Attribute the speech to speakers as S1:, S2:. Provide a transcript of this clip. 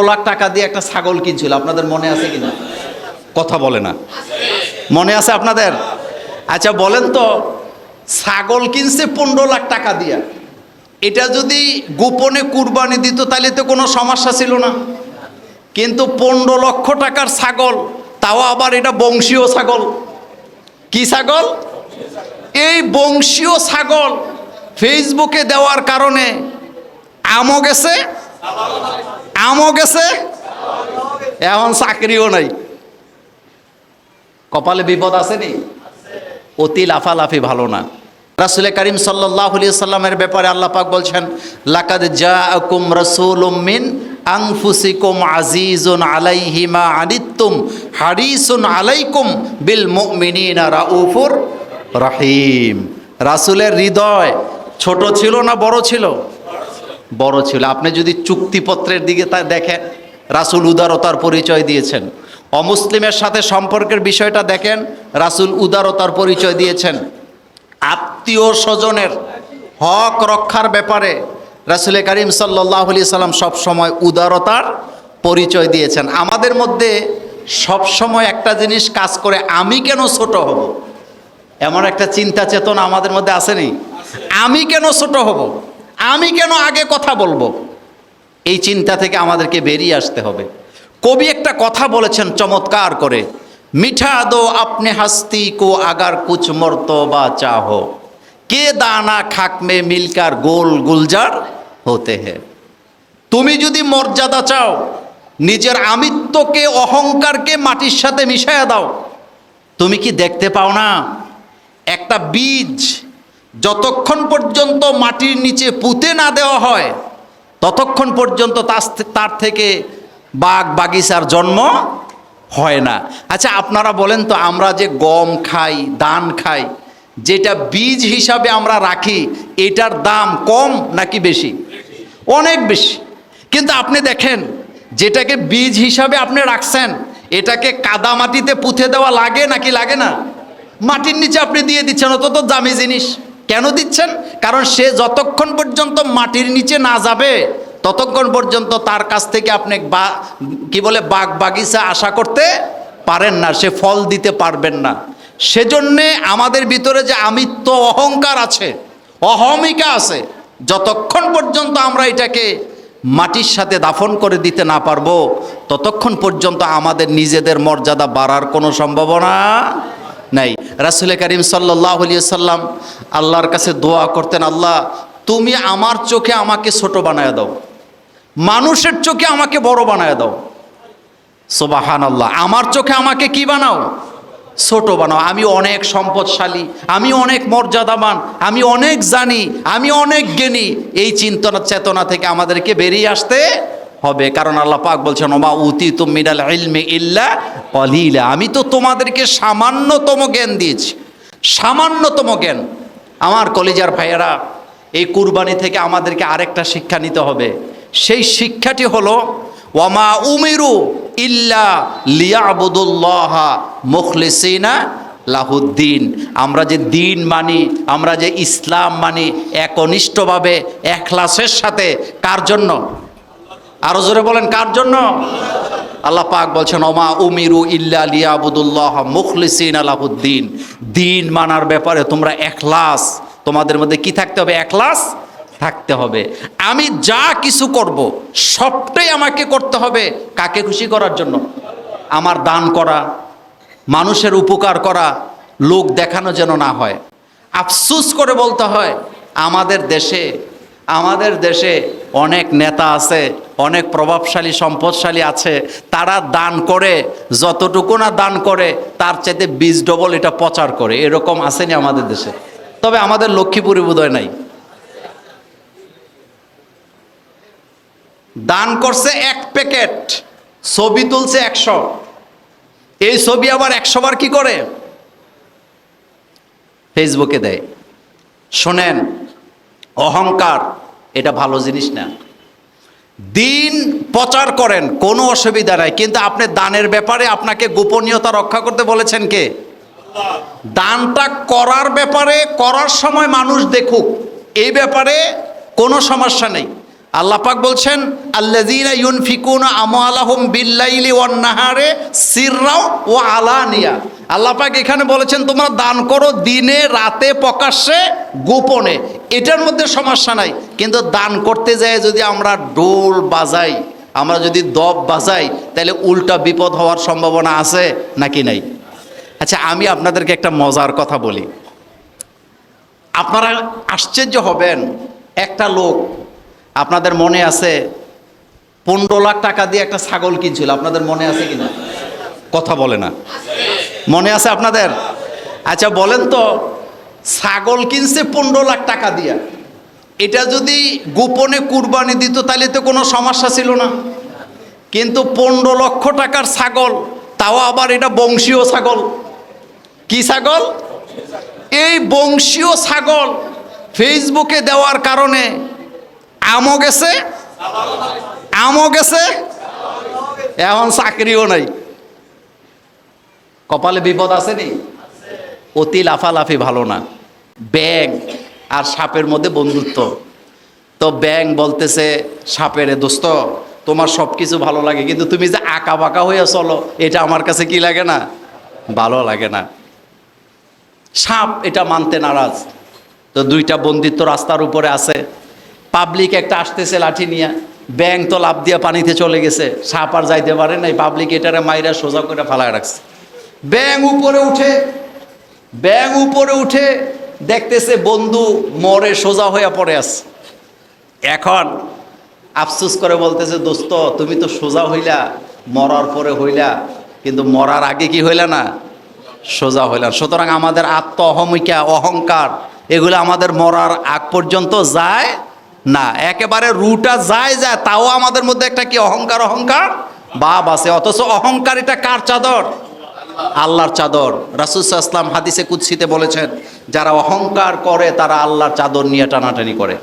S1: লাখ টাকা দিয়ে একটা ছাগল কিনছিল, আপনাদের মনে আছে কিনা? কথা বলে না, মনে আছে আপনাদের? আচ্ছা বলেন তো, ছাগল কিনছে 15 লাখ টাকা দিয়া, এটা যদি গোপনে কুরবানি দিত তাহলে তো কোনো সমস্যা ছিল না। কিন্তু 15 লক্ষ টাকার ছাগল, তাও আবার এটা বংশীয় ছাগল। কি ছাগল? এই বংশীয় ছাগল ফেসবুকে দেওয়ার কারণে আমও গেছে, আমও গেছে, এখন চাকরিও নাই। কপালে বিপদ আসেনি? অতি লাফালাফি ভালো না। রাসূল করিম সাল্লাল্লাহু আলাইহি সাল্লামের ব্যাপারে আল্লাহ পাক বলছেন, লাকাদ জাআকুম রাসূলুম মিন আনফুসিকুম আজিজুন আলাইহি মা আনিতুম হারিসুন আলাইকুম বিল মুমিনিনা রাউফুর রহিম। রাসূলের হৃদয় ছোট ছিল না বড় ছিল? বড় ছিল। আপনি যদি চুক্তিপত্রের দিকে দেখেন, রাসূল উদারতার পরিচয় দিয়েছেন। অমুসলিমের সাথে সম্পর্কের বিষয়টা দেখেন, রাসূল উদারতার পরিচয় দিয়েছেন। আত্মীয় স্বজনের হক রক্ষার ব্যাপারে রাসূল করিম সাল্লাল্লাহু আলাইহি সাল্লাম সবসময় উদারতার পরিচয় দিয়েছেন। আমাদের মধ্যে সবসময় একটা জিনিস কাজ করে, আমি কেন ছোট হব, এমন একটা চিন্তা চেতনা আমাদের মধ্যে আসেনি? আমি কেন ছোট হব, আমি কেন আগে কথা বলবো, এই চিন্তা থেকে আমাদেরকে বেরিয়ে আসতে হবে। কবি একটা কথা বলেছেন চমৎকার করে, মিঠা দো আপনি হাস্তি কো আগার কুছ মর্তবা চাহো, কে দানা খাক মে মিলকার গোল গুলজার হতে হে। তুমি যদি মর্যাদা চাও, নিজের আমিত্বকে অহংকারকে মাটির সাথে মিশাইয়া দাও। তুমি কি দেখতে পাও না, একটা বীজ যতক্ষণ পর্যন্ত মাটির নিচে পুঁতে না দেওয়া হয় ততক্ষণ পর্যন্ত তার থেকে বাগ বাগিচার জন্ম হয় না। আচ্ছা আপনারা বলেন তো, আমরা যে গম খাই, ধান খাই, যেটা বীজ হিসাবে আমরা রাখি, এটার দাম কম নাকি বেশি? অনেক বেশি। কিন্তু আপনি দেখেন, যেটাকে বীজ হিসাবে আপনি রাখছেন, এটাকে কাদা মাটিতে পুঁতে দেওয়া লাগে নাকি লাগে না? মাটির নিচে আপনি দিয়ে দিচ্ছেন, অত তো দামি জিনিস। কেন দিচ্ছেন? কারণ সে যতক্ষণ পর্যন্ত মাটির নিচে না যাবে ততক্ষণ পর্যন্ত তার কাছ থেকে আপনি বাগ বাগিচা আশা করতে পারেন না, সে ফল দিতে পারবেন না। সেজন্যে আমাদের ভিতরে যে আমিত্ব অহংকার আছে, অহমিকা আছে, যতক্ষণ পর্যন্ত আমরা এটাকে মাটির সাথে দাফন করে দিতে না পারবো ততক্ষণ পর্যন্ত আমাদের নিজেদের মর্যাদা বাড়ার কোনো সম্ভাবনা নাই। রাসূল করিম সাল্লাল্লাহু আলাইহি সাল্লাম আল্লাহর কাছে দোয়া করতেন, আল্লাহ তুমি আমার চোখে আমাকে ছোট বানায় দাও, মানুষের চোখে আমাকে বড় বানায় দাও। সুবহানাল্লাহ। আমার চোখে আমাকে কি বানাও? ছোট বানাও। আমি অনেক সম্পদশালী, আমি অনেক মর্যাদাবান, আমি অনেক জানি, আমি অনেক জ্ঞানী, এই চিন্তা চেতনা থেকে আমাদেরকে বেরিয়ে আসতে হবে। কারণ আল্লাহ পাক বলছেন, ওমা উতিতুম মিনাল ইলমি ইল্লা কলিলা, আমি তো তোমাদেরকে সামান্যতম জ্ঞান দিয়েছি, সামান্যতম জ্ঞান। আমার কলিজার ভাইয়েরা, এই কুরবানি থেকে আমাদেরকে আরেকটা শিক্ষা নিতে হবে। সেই শিক্ষাটি হলো, ওয়ামা উমিরু ইল্লা লিয়াবুদুল্লাহা মুখলিসিনা লাহুদ্দিন। আমরা যে দিন মানি, আমরা যে ইসলাম মানি, একনিষ্ঠভাবে এখলাসের সাথে, কার জন্য? আরো জোরে বলেন, কার জন্য? আল্লাহ পাক বলছেন, ওমা উমিরু ইল্লা লিয়াবুদুল্লাহা মুখলিসিনা লাহুদ্দিন। দিন মানার ব্যাপারে তোমরা এখলাস, তোমাদের মধ্যে কি থাকতে হবে? এখলাস থাকতে হবে। আমি যা কিছু করব সবটাই আমাকে করতে হবে কাকে খুশি করার জন্য? আমার দান করা, মানুষের উপকার করা, লোক দেখানো যেন না হয়। আফসোস করে বলতে হয়, আমাদের দেশে অনেক নেতা আছে, অনেক প্রভাবশালী সম্পদশালী আছে, তারা দান করে, যতটুকু না দান করে তার চাইতে 20 ডবল এটা প্রচার করে। এরকম আসেনি আমাদের দেশে? তবে আমাদের লক্ষ্মীপুরে বোধহয় নাই। দান করছে 1 প্যাকেট, ছবি তুলছে 100, এই ছবি আবার 100 বার কি করে? ফেসবুকে দেয়। শোনেন, অহংকার এটা ভালো জিনিস না। দিন প্রচার করেন, কোনো অসুবিধা নাই, কিন্তু আপনি দানের ব্যাপারে আপনাকে গোপনীয়তা রক্ষা করতে বলেছেন কে? দানটা করার ব্যাপারে, করার সময় মানুষ দেখুক, এই ব্যাপারে কোনো সমস্যা নেই। আল্লাহ পাক বলছেন আল্লাযীনা ইউনফিকুনা আমওয়ালাহুম বিল্লাইলি ওয়ান নাহারে সিররাও ওয়া আলানিয়া। আল্লাহ পাক এখানে বলেছেন তোমরা দান করো দিনে রাতে প্রকাশ্যে গোপনে, এটার মধ্যে সমস্যা নাই। কিন্তু দান করতে যায় যদি আমরা ঢোল বাজাই, আমরা যদি দব বাজাই, তাহলে উল্টা বিপদ হওয়ার সম্ভাবনা আছে নাকি নাই? আচ্ছা, আমি আপনাদেরকে একটা মজার কথা বলি, আপনারা আশ্চর্য হবেন। একটা লোক, আপনাদের মনে আছে 15 লাখ টাকা দিয়ে একটা ছাগল কিনছিল, আপনাদের মনে আছে কিনা? কথা বলে না, মনে আছে আপনাদের? আচ্ছা বলেন তো, ছাগল কিনছে 15 লাখ টাকা দিয়া, এটা যদি গোপনে কুরবানি দিত তাহলে তো কোনো সমস্যা ছিল না। কিন্তু 15 লক্ষ টাকার ছাগল, তাও আবার এটা বংশীয় ছাগল। কি ছাগল? এই বংশীয় ছাগল ফেসবুকে দেওয়ার কারণে আমও গেছে, আমও গেছে, এখন চাকরিও নাই। কপালে বিপদ আসেনি? অতি লাফালাফি ভালো না। ব্যাঙ আর সাপের মধ্যে বন্ধুত্ব। তো ব্যাঙ বলতেছে সাপের, দোস্ত তোমার সব কিছু ভালো লাগে, কিন্তু তুমি যে আঁকা বাঁকা হয়ে চলো, এটা আমার কাছে কি লাগে না, ভালো লাগে না। সাপ এটা মানতে নারাজ। তো দুইটা বন্দিত্ব রাস্তার উপরে আছে, পাবলিক একটা আসতেছে লাঠি নিয়ে, ব্যাঙ তো লাফ দিয়ে পানিতে চলে গেছে, সাপ আর যাইতে পারে নাই, পাবলিক এটারে মাইরা সোজা করে ফালায় রাখছে। ব্যাঙ উপরে উঠে দেখতেছে বন্ধু মরে সোজা হয়ে পড়ে আছে। এখন আফসোস করে বলতেছে, দোস্ত তুমি তো সোজা হইলা, মরার পরে হইলা, কিন্তু মরার আগে কি হইলা না, সোজা হইলা। সুতরাং আমাদের আত্ম অহমিকা, অহংকার, এগুলো আমাদের মরার আগ পর্যন্ত যায় না, একেবারে রুটা যায়, তাও আমাদের মধ্যে একটা কি অহংকার ভাব আছে। অথচ অহংকার এটা কার চাদর? আল্লাহর চাদর। রাসূল সাল্লাল্লাহু আলাইহি ওয়াসাল্লাম হাদিসে কুদসিতে বলেছেন, যারা অহংকার করে তারা আল্লাহর চাদর নিয়ে টানাটানি করে।